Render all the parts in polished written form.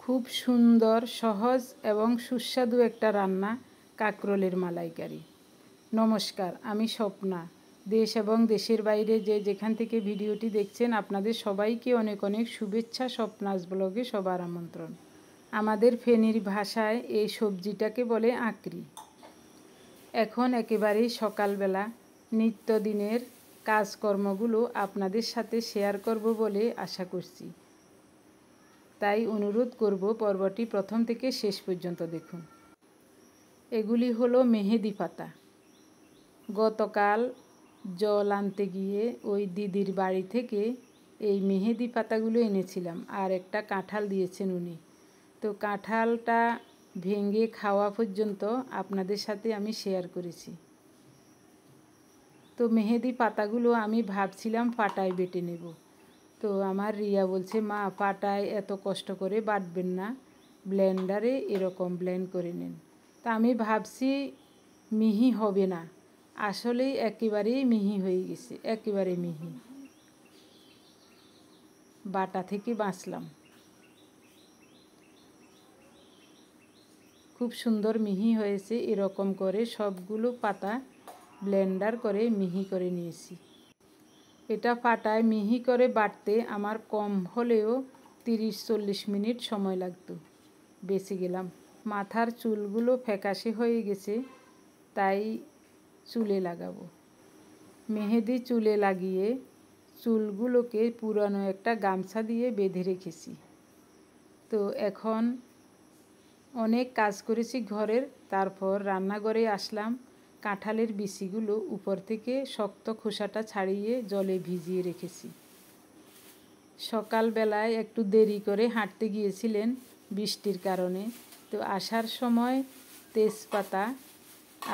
খুব সুন্দর, সহজ এবং সুস্বাদু একটা রান্না কাঁকরোলের মালাইকারি। নমস্কার, আমি স্বপ্না। দেশ এবং দেশের বাইরে যে যেখান থেকে ভিডিওটি দেখছেন আপনাদের সবাইকে অনেক অনেক শুভেচ্ছা। স্বপ্নাস ব্লগে সবার আমন্ত্রণ। আমাদের ফেনীর ভাষায় এই সবজিটাকে বলে আঁকড়ি। এখন একেবারেই সকালবেলা নিত্যদিনের কাজকর্মগুলো আপনাদের সাথে শেয়ার করব বলে আশা করছি। তাই অনুরোধ করব পর্বটি প্রথম থেকে শেষ পর্যন্ত দেখুন। এগুলি হলো মেহেদি পাতা। গতকাল জল আনতে গিয়ে ওই দিদির বাড়ি থেকে এই মেহেদি পাতাগুলো এনেছিলাম, আর একটা কাঁঠাল দিয়েছেন উনি। তো কাঁঠালটা ভেঙে খাওয়া পর্যন্ত আপনাদের সাথে আমি শেয়ার করেছি। তো মেহেদি পাতাগুলো আমি ভাবছিলাম পাটায় বেটে নেব। তো আমার রিয়া বলছে, মা পাটায় এত কষ্ট করে বাটবেন না, ব্লেন্ডারে এরকম ব্লেন্ড করে নেন। তা আমি ভাবছি মিহি হবে না, আসলেই একেবারেই মিহি হয়ে গেছে, একেবারে মিহি। বাটা থেকে বাঁচলাম। খুব সুন্দর মিহি হয়েছে। এরকম করে সবগুলো পাতা ব্লেন্ডার করে মিহি করে নিয়েছি। এটা পাটায় মিহি করে বাটতে আমার কম হলেও 30-40 মিনিট সময় লাগতো। বেঁচে গেলাম। মাথার চুলগুলো ফ্যাকাশে হয়ে গেছে, তাই চুলে লাগাবো। মেহেদি চুলে লাগিয়ে চুলগুলোকে পুরানো একটা গামছা দিয়ে বেঁধে রেখেছি। তো এখন অনেক কাজ করেছি ঘরের, তারপর রান্নাঘরে আসলাম। কাঁঠালের বিচিগুলো উপর থেকে শক্ত খোসাটা ছাড়িয়ে জলে ভিজিয়ে রেখেছি। সকালবেলায় একটু দেরি করে হাঁটতে গিয়েছিলেন বৃষ্টির কারণে। তো আসার সময় তেজপাতা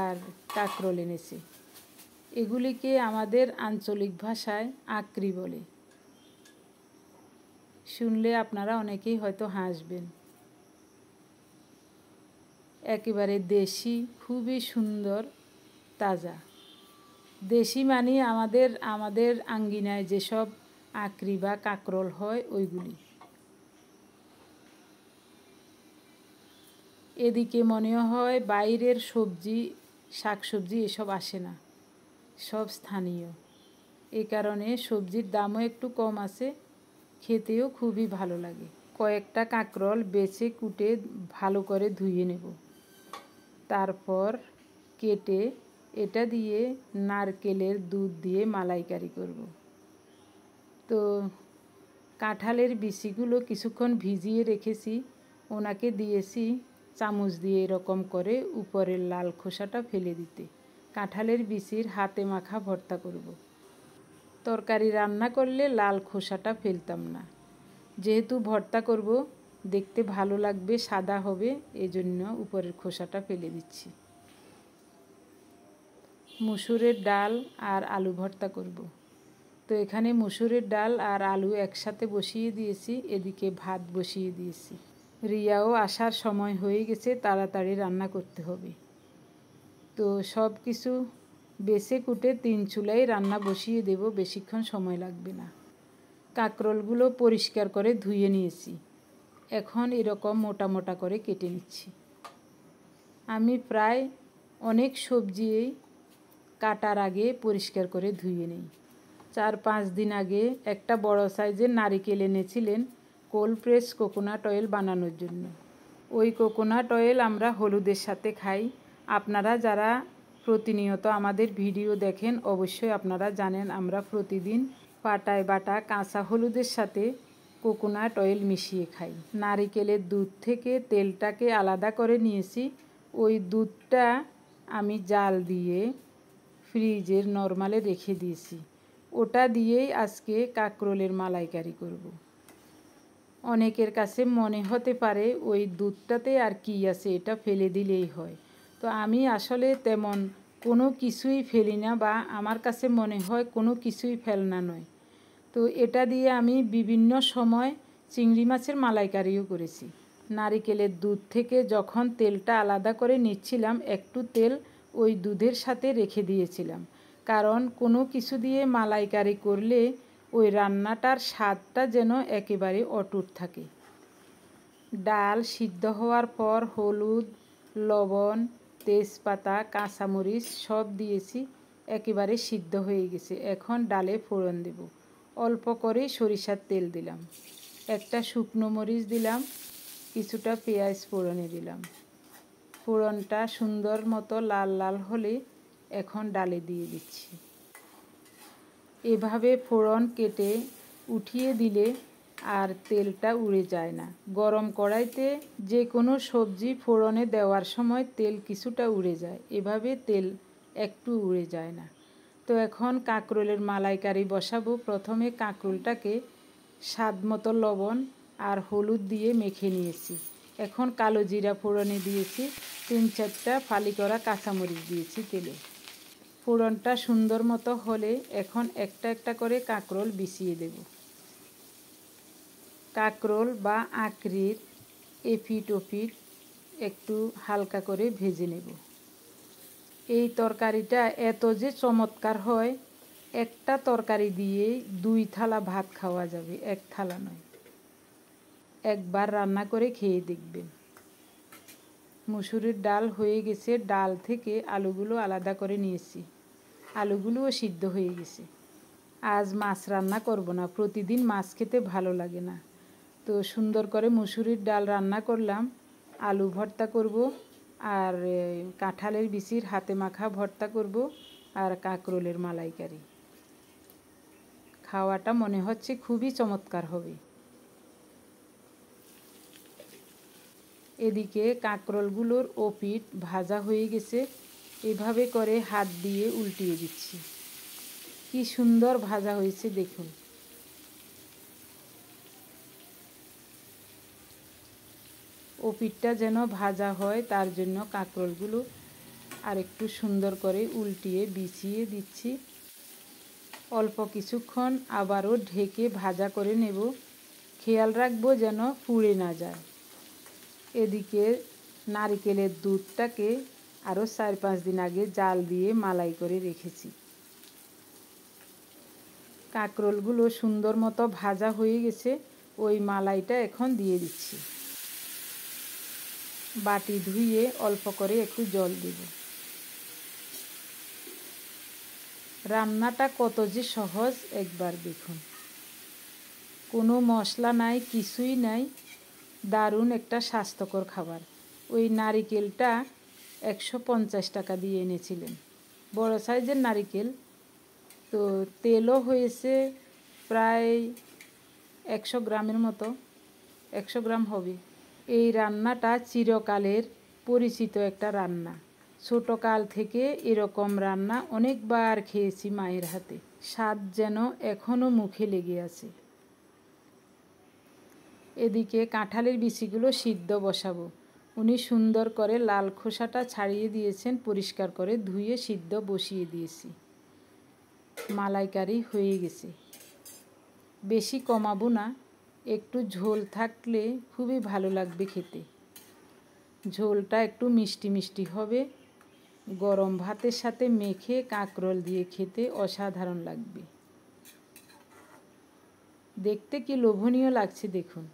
আর কাঁকরোল এনেছে। এগুলিকে আমাদের আঞ্চলিক ভাষায় আঁকড়ি বলে। শুনলে আপনারা অনেকেই হয়তো হাসবেন। একেবারে দেশি, খুবই সুন্দর, তাজা। দেশি মানে আমাদের আঙ্গিনায় যেসব আঁকড়ি বা কাঁকরোল হয় ওইগুলি। এদিকে মনে হয় বাইরের সবজি, শাকসবজি এসব আসে না, সব স্থানীয়। এই কারণে সবজির দামও একটু কম আছে, খেতেও খুবই ভালো লাগে। কয়েকটা কাঁকরোল বেছে কুটে ভালো করে ধুয়ে নেব। তারপর কেটে এটা দিয়ে নারকেলের দুধ দিয়ে মালাইকারি করব। তো কাঁঠালের বিচিগুলো কিছুক্ষণ ভিজিয়ে রেখেছি। ওনাকে দিয়েছি চামচ দিয়ে এরকম করে উপরের লাল খোসাটা ফেলে দিতে। কাঁঠালের বিচির হাতে মাখা ভর্তা করব। তরকারি রান্না করলে লাল খোসাটা ফেলতাম না, যেহেতু ভর্তা করব, দেখতে ভালো লাগবে, সাদা হবে, এজন্য উপরের খোসাটা ফেলে দিচ্ছি। মসুরের ডাল আর আলু ভর্তা করব। তো এখানে মসুরের ডাল আর আলু একসাথে বসিয়ে দিয়েছি, এদিকে ভাত বসিয়ে দিয়েছি। রিয়াও আসার সময় হয়ে গেছে, তাড়াতাড়ি রান্না করতে হবে। তো সব কিছু বেছে কুটে 3 চুলায় রান্না বসিয়ে দেব, বেশিক্ষণ সময় লাগবে না। কাঁকরোলগুলো পরিষ্কার করে ধুয়ে নিয়েছি। এখন এরকম মোটা মোটা করে কেটে নিচ্ছি। আমি প্রায় অনেক সবজি কাটার আগে পরিষ্কার করে ধুয়ে নিই। 4-5 দিন আগে একটা বড় সাইজের নারিকেল এনেছিলেন কোল্ড প্রেস কোকোনাট অয়েল বানানোর জন্য। ওই কোকোনাট অয়েল আমরা হলুদের সাথে খাই। আপনারা যারা প্রতিনিয়ত আমাদের ভিডিও দেখেন অবশ্যই আপনারা জানেন আমরা প্রতিদিন পাটায় বাটা কাঁচা হলুদের সাথে কোকোনাট অয়েল মিশিয়ে খাই। নারিকেলের দুধ থেকে তেলটাকে আলাদা করে নিয়েছি। ওই দুধটা আমি জাল দিয়ে ফ্রিজের নরমালে রেখে দিয়েছি। ওটা দিয়েই আজকে কাঁকরোলের মালাইকারি করব। অনেকের কাছে মনে হতে পারে ওই দুধটাতে আর কি আছে, এটা ফেলে দিলেই হয়। তো আমি আসলে তেমন কোনো কিছুই ফেলি না, বা আমার কাছে মনে হয় কোনো কিছুই ফেলনা নয়। তো এটা দিয়ে আমি বিভিন্ন সময় চিংড়ি মাছের মালাইকারিও করেছি। নারিকেলের দুধ থেকে যখন তেলটা আলাদা করে নিচ্ছিলাম, একটু তেল ওই দুধের সাথে রেখে দিয়েছিলাম, কারণ কোনো কিছু দিয়ে মালাইকারি করলে ওই রান্নাটার স্বাদটা যেন একেবারে অটুট থাকে। ডাল সিদ্ধ হওয়ার পর হলুদ, লবণ, তেজপাতা, কাঁচামরিচ সব দিয়েছি, একেবারে সিদ্ধ হয়ে গেছে। এখন ডালে ফোড়ন দেব। অল্প করে সরিষার তেল দিলাম, একটা শুকনো মরিচ দিলাম, কিছুটা পেঁয়াজ ফোড়নে দিলাম। ফোড়নটা সুন্দর মতো লাল লাল হলে এখন ডালে দিয়ে দিচ্ছি। এভাবে ফোড়ন কেটে উঠিয়ে দিলে আর তেলটা উড়ে যায় না। গরম কড়াইতে যে কোনো সবজি ফোড়নে দেওয়ার সময় তেল কিছুটা উড়ে যায়, এভাবে তেল একটু উড়ে যায় না। তো এখন কাঁকরোলের মালাইকারি বসাবো। প্রথমে কাঁকরোলটাকে স্বাদ মতো লবণ আর হলুদ দিয়ে মেখে নিয়েছি। এখন কালো জিরা ফোড়নে দিয়েছি, 3-4টা ফালি করা কাঁচামরিচ দিয়েছি তেলে। ফোড়নটা সুন্দর মতো হলে এখন একটা একটা করে কাঁকরোল বিছিয়ে দেব। কাঁকরোল বা আঁকড়ির এপিট ওপিট একটু হালকা করে ভেজে নেব। এই তরকারিটা এত যে চমৎকার হয়, একটা তরকারি দিয়েই 2 থালা ভাত খাওয়া যাবে, 1 থালা নয়। একবার রান্না করে খেয়ে দেখবেন। মুসুরির ডাল হয়ে গেছে, ডাল থেকে আলুগুলো আলাদা করে নিয়েছি, আলুগুলোও সিদ্ধ হয়ে গেছে। আজ মাছ রান্না করব না, প্রতিদিন মাছ খেতে ভালো লাগে না। তো সুন্দর করে মুসুরির ডাল রান্না করলাম, আলু ভর্তা করব, আর কাঁঠালের বিচির হাতে মাখা ভর্তা করব, আর কাঁকরোলের মালাইকারি। খাওয়াটা মনে হচ্ছে খুবই চমৎকার হবে। এদিকে কাঁকরোলগুলোর ওপিঠ ভাজা হয়ে গেছে, এভাবে করে হাত দিয়ে উল্টিয়ে দিচ্ছি। কি সুন্দর ভাজা হয়েছে দেখুন। ওপিঠটা যেন ভাজা হয় তার জন্য কাঁকরোলগুলো আর একটু সুন্দর করে উল্টিয়ে বিছিয়ে দিচ্ছি। অল্প কিছুক্ষণ আবারও ঢেকে ভাজা করে নেব, খেয়াল রাখবো যেন পুড়ে না যায়। এদিকে নারকেলের দুধটাকে আরও 4-5 দিন আগে জাল দিয়ে মালাই করে রেখেছি। কাঁকরোলগুলো সুন্দর মতো ভাজা হয়ে গেছে, ওই মালাইটা এখন দিয়ে দিচ্ছি। বাটি ধুয়ে অল্প করে একটু জল দেব। রান্নাটা কত যে সহজ একবার দেখুন। কোনো মশলা নাই, কিছুই নাই, দারুণ একটা স্বাস্থ্যকর খাবার। ওই নারিকেলটা 150 টাকা দিয়ে এনেছিলেন, বড় সাইজের নারিকেল। তো তেলও হয়েছে প্রায় 100 গ্রামের মতো, 100 গ্রাম হবে। এই রান্নাটা চিরকালের পরিচিত একটা রান্না। ছোটকাল থেকে এরকম রান্না অনেকবার খেয়েছি মায়ের হাতে, স্বাদ যেন এখনও মুখে লেগে আছে। এদিকে কাঁঠালের বিচিগুলো সিদ্ধ বসাবো। উনি সুন্দর করে লাল খোসাটা ছাড়িয়ে দিয়েছেন, পরিষ্কার করে ধুয়ে সিদ্ধ বসিয়ে দিয়েছি। মালাইকারি হয়ে গেছে। বেশি কমাবো না, একটু ঝোল থাকলে খুবই ভালো লাগবে খেতে। ঝোলটা একটু মিষ্টি মিষ্টি হবে, গরম ভাতের সাথে মেখে কাঁকরোল দিয়ে খেতে অসাধারণ লাগবে। দেখতে কি লোভনীয় লাগছে দেখুন।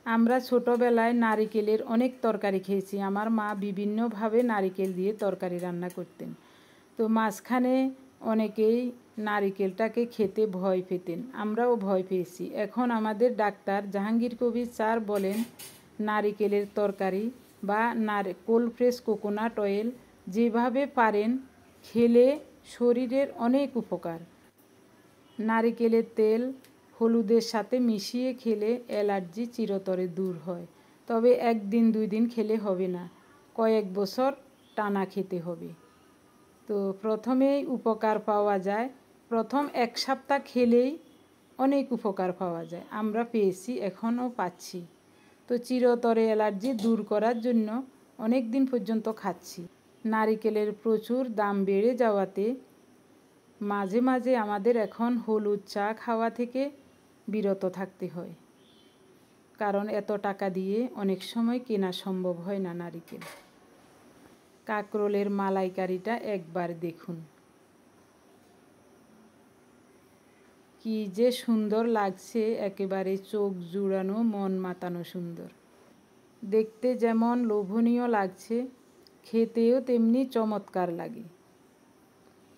আমরা ছোটোবেলায় নারিকেলের অনেক তরকারি খেয়েছি। আমার মা বিভিন্নভাবে নারিকেল দিয়ে তরকারি রান্না করতেন। তো মাঝখানে অনেকেই নারিকেলটাকে খেতে ভয় পেতেন, আমরাও ভয় পেয়েছি। এখন আমাদের ডাক্তার জাহাঙ্গীর কবির স্যার বলেন, নারিকেলের তরকারি বা কোল্ড প্রেস কোকোনাট অয়েল যেভাবে পারেন খেলে শরীরের অনেক উপকার। নারিকেলের তেল হলুদের সাথে মিশিয়ে খেলে অ্যালার্জি চিরতরে দূর হয়। তবে 1 দিন 2 দিন খেলে হবে না, কয়েক বছর টানা খেতে হবে। তো প্রথমেই উপকার পাওয়া যায়, প্রথম 1 সপ্তাহ খেলেই অনেক উপকার পাওয়া যায়। আমরা পেয়েছি, এখনও পাচ্ছি। তো চিরতরে অ্যালার্জি দূর করার জন্য অনেক দিন পর্যন্ত খাচ্ছি। নারিকেলের প্রচুর দাম বেড়ে যাওয়াতে মাঝে মাঝে আমাদের এখন হলুদ চা খাওয়া থেকে বিরত থাকতে হয়, কারণ এত টাকা দিয়ে অনেক সময় কেনা সম্ভব হয় না নারিকেল। কাঁকরোলের মালাইকারিটা একবার দেখুন, কি কি যে সুন্দর লাগছে, একেবারে চোখ জুড়ানো, মন মাতানো সুন্দর। দেখতে যেমন লোভনীয় লাগছে, খেতেও তেমনি চমৎকার লাগে।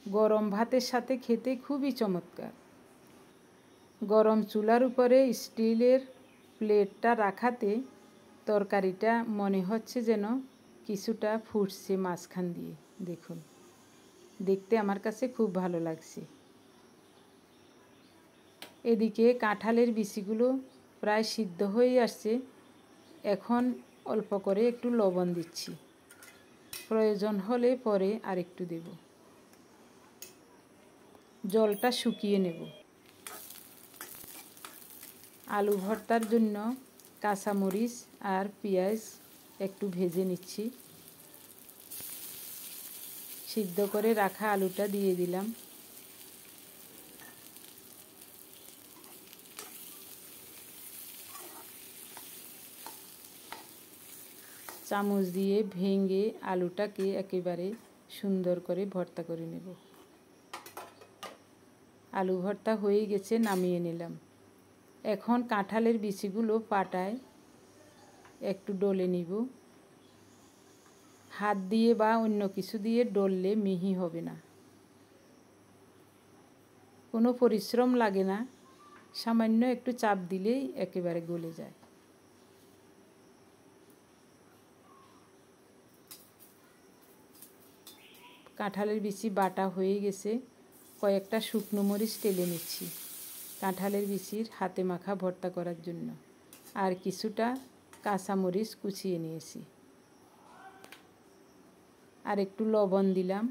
গরম ভাতের সাথে খেতে খুবই চমৎকার। গরম চুলার উপরে স্টিলের প্লেটটা রাখাতে তরকারিটা মনে হচ্ছে যেন কিছুটা ফুটছে মাঝখান দিয়ে। দেখুন, দেখতে আমার কাছে খুব ভালো লাগছে। এদিকে কাঁঠালের বিচিগুলো প্রায় সিদ্ধ হয়ে আসছে। এখন অল্প করে একটু লবণ দিচ্ছি, প্রয়োজন হলে পরে আরেকটু দেব। জলটা শুকিয়ে নেব। আলু ভর্তার জন্য কাঁচামরিচ আর পেঁয়াজ একটু ভেজে নিচ্ছি। সিদ্ধ করে রাখা আলুটা দিয়ে দিলাম। চামচ দিয়ে ভেঙে আলুটাকে একেবারে সুন্দর করে ভর্তা করে নেব। আলু ভর্তা হয়ে গেছে, নামিয়ে নিলাম। এখন কাঁঠালের বিচিগুলো পাটায় একটু ডলে নিব। হাত দিয়ে বা অন্য কিছু দিয়ে ডললে মিহি হবে না। কোনো পরিশ্রম লাগে না, সামান্য একটু চাপ দিলেই একেবারে গলে যায়। কাঁঠালের বিচি বাটা হয়ে গেছে। কয়েকটা শুকনো মরিচ টেলে নিচ্ছি কাঁঠালের বিচির হাতে মাখা ভর্তা করার জন্য। আর কিছুটা কাঁচামরিচ কুচিয়ে নিয়েছি। আর একটু লবণ দিলাম।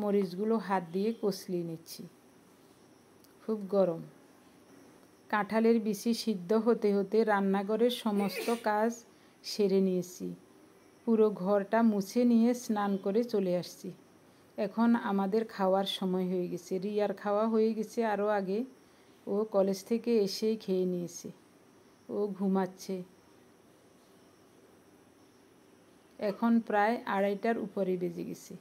মরিচগুলো হাত দিয়ে কষলিয়ে নিচ্ছি। খুব গরম। কাঁঠালের বিচি সিদ্ধ হতে হতে রান্নাঘরের সমস্ত কাজ সেরে নিয়েছি। পুরো ঘরটা মুছে নিয়ে স্নান করে চলে আসছি। এখন আমাদের খাওয়ার সময় হয়ে গেছে। রিয়ার খাওয়া হয়ে গেছে আরও আগে। ও কলেজ থেকে এসেই খেয়ে নিয়েছে। ও ঘুমাচ্ছে। এখন প্রায় 2:30টার উপরে বেজে গেছে।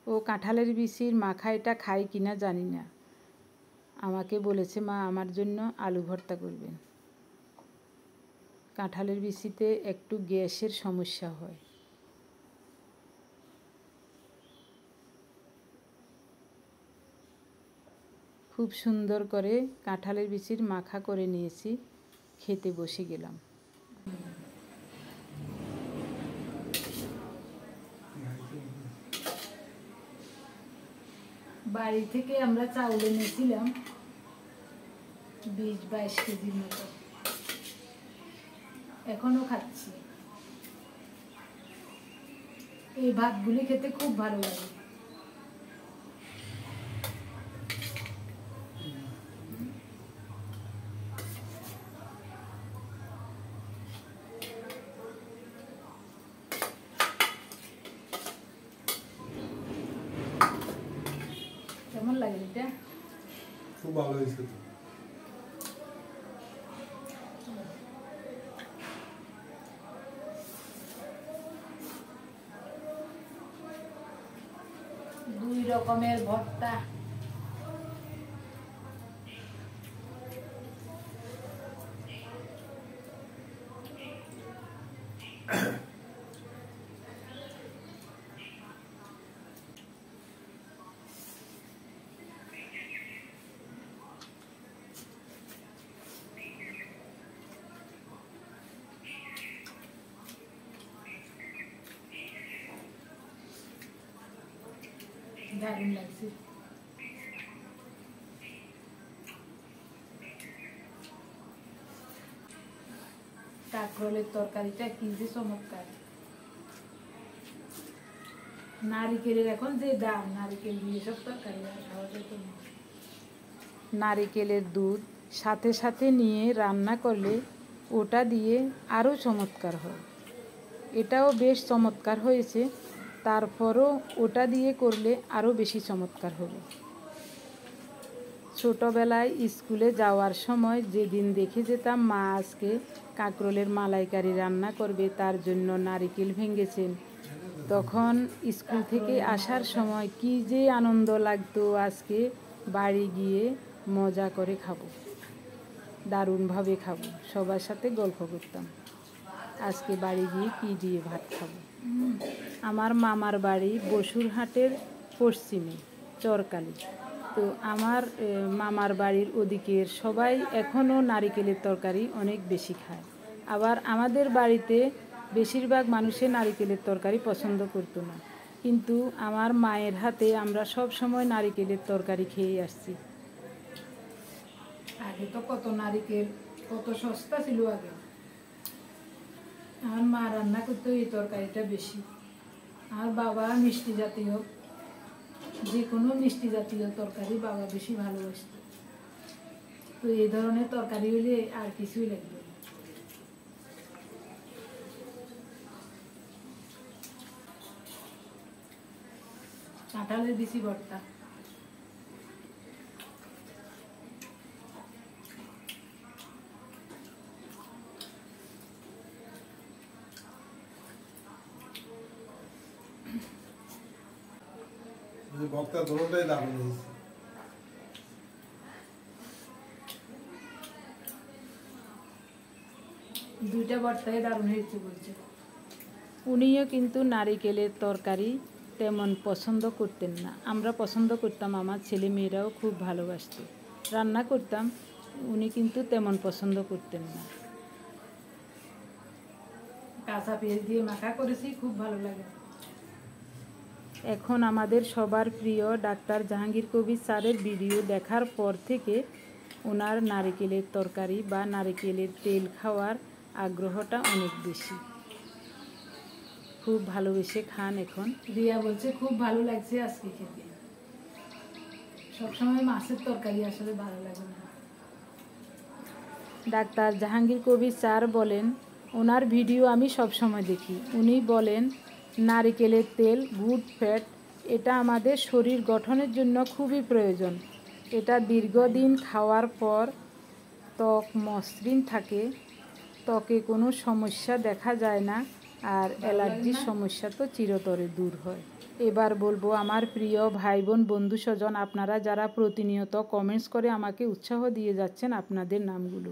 ও কাঁঠালের বিচির মাখাইটা খায় কিনা জানি না। আমাকে বলেছে, মা আমার জন্য আলু ভর্তা করবেন। কাঁঠালের বিচিতে একটু গ্যাসের সমস্যা হয়। খুব সুন্দর করে কাঁঠালের বিচির মাখা করে নিয়েছি। খেতে বসে গেলাম। বাড়ি থেকে আমরা চাউল এনেছিলাম 20-22 কেজির মতো। এখনো খাচ্ছি। এই ভাতগুলি খেতে খুব ভালো লাগে। কেমন লাগে এটা? খুব ভালো হয়েছে। 2 রকমের ভর্তা। দারুণ লাগছে। কাঁকরোলের তরকারিটা কি যে চমৎকার। নারিকেলের এখন যে দাম, নারিকেল দিয়ে সব তরকারি খাওয়া যেত না। নারিকেলের দুধ সাথে সাথে নিয়ে রান্না করলে ওটা দিয়ে আরও চমৎকার হয়। এটাও বেশ চমৎকার হয়েছে, তারপরও ওটা দিয়ে করলে আরও বেশি চমৎকার হবে। ছোটোবেলায় স্কুলে যাওয়ার সময় যেদিন দেখে যেতাম মা আজকে কাঁকরোলের মালাইকারি রান্না করবে, তার জন্য নারিকেল ভেঙেছেন, তখন স্কুল থেকে আসার সময় কি যে আনন্দ লাগতো, আজকে বাড়ি গিয়ে মজা করে খাবো, দারুণভাবে খাবো, সবার সাথে গল্প করতাম। আজকে বাড়ি গিয়ে কী দিয়ে ভাত খাবো। আমার মামার বাড়ি বসুরহাটের পশ্চিমে চরকালি। তো আমার মামার বাড়ির ওদিকের সবাই এখনও নারিকেলের তরকারি অনেক বেশি খায়। আবার আমাদের বাড়িতে বেশিরভাগ মানুষে নারিকেলের তরকারি পছন্দ করতো না, কিন্তু আমার মায়ের হাতে আমরা সব সময় নারিকেলের তরকারি খেয়ে আসছি। আগে তো কত নারিকেল, কত সস্তা ছিল আগে। আমার মা রান্না করতো এই তরকারিটা বেশি। আর বাবা মিষ্টি জাতীয়, যে কোনো মিষ্টি জাতীয় তরকারি বাবা বেশি ভালোবাসত। তো এই ধরনের তরকারি হলে আর কিছুই লাগবে না। কাঁঠালের বিচি ভর্তা, বক্তা দোনোটাই দারুণ হয়েছে। দুইটা ভর্তাই দারুণ হয়েছে বলছে। উনিও কিন্তু নারিকেলের তরকারি তেমন পছন্দ করতেন না, আমরা পছন্দ করতাম, আমার ছেলে মেয়েরাও খুব ভালোবাসত। রান্না করতাম, উনি কিন্তু তেমন পছন্দ করতেন না। কাঁচা পেঁয়াজ দিয়ে মাখা করেছি, খুব ভালো লাগে। এখন আমাদের সবার প্রিয় ডাক্তার জাহাঙ্গীর কবির স্যারের ভিডিও দেখার পর থেকে ওনার নারিকেলের তরকারি বা নারিকেলের তেল খাওয়ার আগ্রহটা অনেক বেশি, খুব ভালোবেসে খান এখন। রিয়া বলছে খুব ভালো লাগছে আজকে খেতে। সবসময় মাছের তরকারি আসলে ভালো লাগে না। ডাক্তার জাহাঙ্গীর কবির স্যার বলেন, ওনার ভিডিও আমি সবসময় দেখি। উনি বলেন নারিকেলের তেল গুড ফ্যাট, এটা আমাদের শরীর গঠনের জন্য খুবই প্রয়োজন। এটা দীর্ঘদিন খাওয়ার পর ত্বক মসৃণ থাকে, ত্বকে কোনো সমস্যা দেখা যায় না, আর অ্যালার্জির সমস্যা তো চিরতরে দূর হয়। এবার বলবো আমার প্রিয় ভাই বোন বন্ধু স্বজন, আপনারা যারা প্রতিনিয়ত কমেন্টস করে আমাকে উৎসাহ দিয়ে যাচ্ছেন, আপনাদের নামগুলো।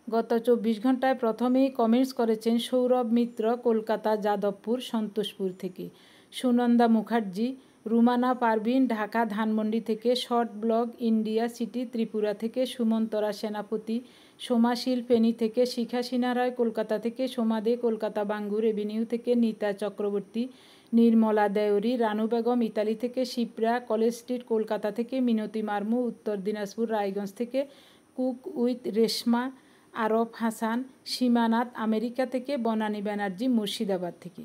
গত 24 ঘন্টায় প্রথমেই কমেন্টস করেছেন সৌরভ মিত্র, কলকাতা যাদবপুর সন্তোষপুর থেকে; সুনন্দা মুখার্জি, রুমানা পারভিন, ঢাকা ধানমন্ডি থেকে; short blog India city Tripura থেকে সুমন্তরা সেনাপতি, সোমাশীল ফেনী থেকে; শিখা সিনহা কলকাতা থেকে; সোমা দে কলকাতা বাঙ্গুর এভিনিউ থেকে; নীতা চক্রবর্তী, নির্মলা দেওরি, রানু বেগম ইতালি থেকে; শিপ্রা কলেজ স্ট্রিট কলকাতা থেকে; মিনতি মারমু উত্তর দিনাজপুর রায়গঞ্জ থেকে; cook with Reshma, Araf Hasan, Simanath America থেকে; বনানী ব্যানার্জি মুর্শিদাবাদ থেকে;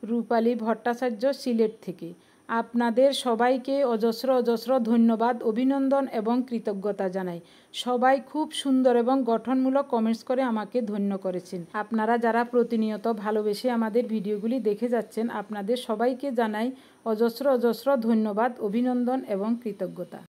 রূপালী ভট্টাচার্য সিলেট থেকে। আপনাদের সবাইকে অজস্র অজস্র ধন্যবাদ, অভিনন্দন এবং কৃতজ্ঞতা জানাই। সবাই খুব সুন্দর এবং গঠনমূলক কমেন্টস করে আমাকে ধন্য করেছেন। আপনারা যারা প্রতিনিয়ত ভালোবেসে আমাদের ভিডিওগুলি দেখে যাচ্ছেন, আপনাদের সবাইকে জানাই অজস্র অজস্র ধন্যবাদ, অভিনন্দন এবং কৃতজ্ঞতা।